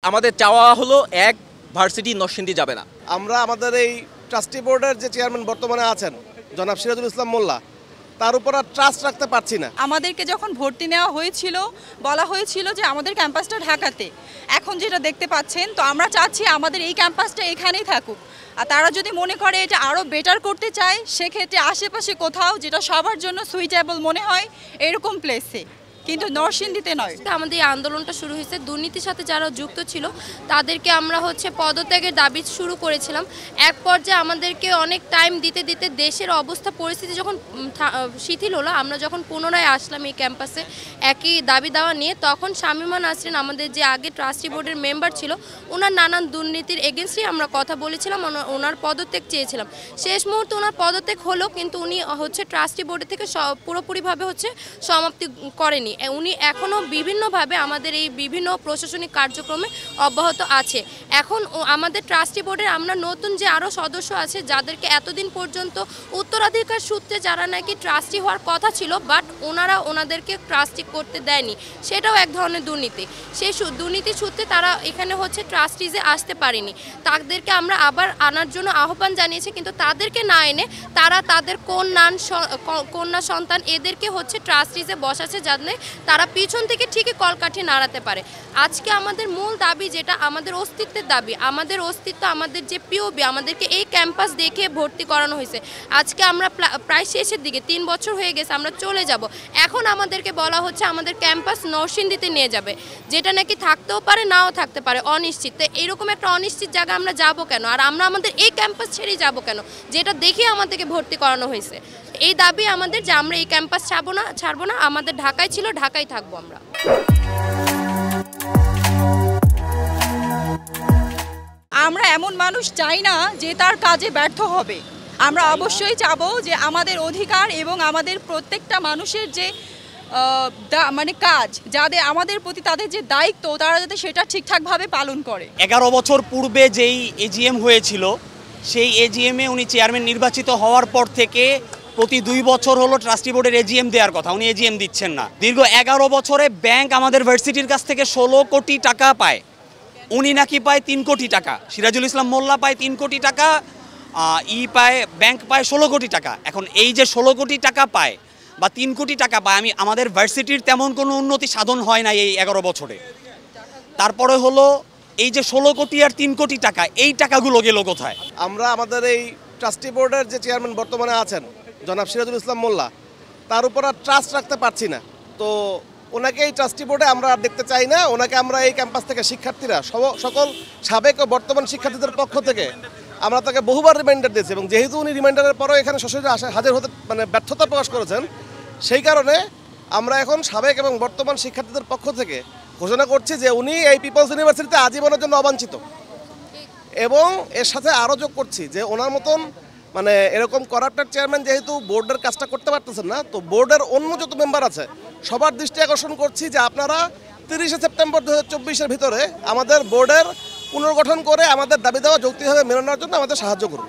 আমাদের চাওয়া হলো এক ভার্সিটি নরসিংদী যাবে না। আমরা আমাদের এই ট্রাস্টি বোর্ডের যে চেয়ারম্যান বর্তমানে আছেন জনাব সিরাজুল ইসলাম মোল্লা, তার উপর আর ট্রাস্ট রাখতে পারছি না। আমাদেরকে যখন ভর্তি নেওয়া হয়েছিল বলা হয়েছিল যে আমাদের ক্যাম্পাসটা ঢাকাতে, এখন যেটা দেখতে পাচ্ছেন, তো আমরা চাচ্ছি আমাদের এই ক্যাম্পাসটা এখানেই থাকুক। আর তারা যদি মনে করে এটা আরও বেটার করতে চায়, সেক্ষেত্রে আশেপাশে কোথাও যেটা সবার জন্য সুইটেবল মনে হয় এরকম প্লেসে, কিন্তু নরসিংদীতে নয়। আমাদের এই আন্দোলনটা শুরু হয়েছে দুর্নীতির সাথে যারা যুক্ত ছিল তাদেরকে আমরা পদত্যাগের দাবি শুরু করেছিলাম। এক পর্যায়ে আমাদেরকে অনেক টাইম দিতে দিতে দেশের অবস্থা পরিস্থিতি যখন শিথিল হলো, আমরা যখন পুনরায় আসলাম এই ক্যাম্পাসে একই দাবি দেওয়া নিয়ে, তখন শামীমা নাসরিন আমাদের যে আগে ট্রাস্টি বোর্ডের মেম্বার ছিল, ওনার নানান দুর্নীতির এগেনস্টে আমরা কথা বলেছিলাম, ওনার পদত্যাগ চেয়েছিলাম। শেষ মুহূর্তে ওনার পদত্যাগ হলো, কিন্তু উনি ট্রাস্টি বোর্ডের থেকে পুরোপুরিভাবে সমাপ্তি করেনি। উনি এখনও বিভিন্নভাবে আমাদের এই বিভিন্ন প্রশাসনিক কার্যক্রমে অব্যাহত আছে। এখন আমাদের ট্রাস্টি বোর্ডের আমরা নতুন যে আরও সদস্য আছে, যাদেরকে এতদিন পর্যন্ত উত্তরাধিকার সূত্রে যারা নাকি ট্রাস্টি হওয়ার কথা ছিল, বাট ওনাদেরকে ট্রাস্টি করতে দেয়নি, সেটাও এক ধরনের দুর্নীতি। সেই দুর্নীতি সূত্রে তারা এখানে ট্রাস্টিজে আসতে পারেনি। তাদেরকে আমরা আবার আনার জন্য আহ্বান জানিয়েছি, কিন্তু তাদেরকে না এনে তারা তাদের কন্যা সন্তান এদেরকে ট্রাস্টিজে বসাচ্ছে, যাতে তারা পিছন থেকে ঠিকই কলকাঠি নাড়াতে পারে। আজকে আমাদের মূল দাবি, যেটা আমাদের অস্তিত্বের দাবি, আমাদের অস্তিত্ব, আমাদের যে পিওবি, আমাদেরকে এই ক্যাম্পাস দেখে ভর্তি করানো হয়েছে। আজকে আমরা প্রায় শেষের দিকে, 3 বছর হয়ে গেছে, আমরা চলে যাব। এখন আমাদেরকে বলা হচ্ছে আমাদের ক্যাম্পাস নরসিংদীতে নিয়ে যাবে, যেটা নাকি থাকতেও পারে নাও থাকতে পারে, অনিশ্চিত। তো এরকম একটা অনিশ্চিত জায়গা আমরা যাব কেন? আর আমরা আমাদের এই ক্যাম্পাস ছেড়েই যাব কেন, যেটা দেখে আমাদেরকে ভর্তি করানো হয়েছে? এই দাবি আমাদের যে আমরা এই ক্যাম্পাস ছাড়বো না, আমাদের ঢাকায় ছিল, ঢাকায় থাকবো আমরা। আমরা এমন মানুষ চাই না যে তার কাজে ব্যর্থ হবে। আমরা অবশ্যই চাবো যে আমাদের অধিকার এবং আমাদের প্রত্যেকটা মানুষের যে কাজ, যাদের আমাদের প্রতি তাদের যে দায়িত্ব, তারা যাতে সেটা ঠিকঠাকভাবে পালন করে। 11 বছর পূর্বে যেই এজিএম হয়েছিল, সেই এজিএমে উনি চেয়ারম্যান নির্বাচিত হওয়ার পর থেকে প্রতি 2 বছর হলো ট্রাস্টি বোর্ডের এজিএম দেওয়ার কথা, উনি এজিএম দিচ্ছেন না। দীর্ঘ 11 বছরে ব্যাংক আমাদের ভার্সিটির কাছ থেকে 16 কোটি টাকা পায়, উনি নাকি পায় 3 কোটি টাকা। সিরাজুল ইসলাম মোল্লা পায় 3 কোটি টাকা, ব্যাংক পায় 16 কোটি টাকা। এখন এই যে 16 কোটি টাকা পায় বা 3 কোটি টাকা পায়, আমাদের ভার্সিটির তেমন কোনো উন্নতি সাধন হয় না এই 11 বছরে। তারপরে হলো এই যে 16 কোটি আর 3 কোটি টাকা, এই টাকাগুলো গেল কোথায়? আমরা আমাদের এই ট্রাস্টি বোর্ডের যে চেয়ারম্যান বর্তমানে আছেন জনাব সিরাজুল ইসলাম মোল্লা, তার উপর আর ট্রাস্ট রাখতে পারছি না। তো ওনাকে এই ট্রাস্টি বোর্ডে আমরা আর দেখতে চাই না। ওনাকে আমরা এই ক্যাম্পাস থেকে শিক্ষার্থীরা, সকল সাবেক ও বর্তমান শিক্ষার্থীদের পক্ষ থেকে আমরা তাকে বহুবার রিমাইন্ডার দিয়েছি, এবং যেহেতু উনি রিমাইন্ডারের পরেও এখানে সশরীরে হাজির হতে ব্যর্থতা প্রকাশ করেছেন, সেই কারণে আমরা এখন সাবেক এবং বর্তমান শিক্ষার্থীদের পক্ষ থেকে ঘোষণা করছি যে উনি এই পিপলস ইউনিভার্সিটিতে আজীবনের জন্য অবাঞ্ছিত। এবং এর সাথে আরও যোগ করছি যে ওনার মতন এরকম করাপ্টেড চেয়ারম্যান যেহেতু বোর্ডের কাজটা করতে পারতেছেন না, তো বোর্ডের অন্য যত মেম্বার আছে সবার দৃষ্টি আকর্ষণ করছি যে আপনারা 30 সেপ্টেম্বর 2024-এর ভিতরে আমাদের বোর্ডের পুনর্গঠন করে আমাদের দাবি দেওয়া যৌক্তিকভাবে মেনে নেওয়ার জন্য আমাদের সাহায্য করুন।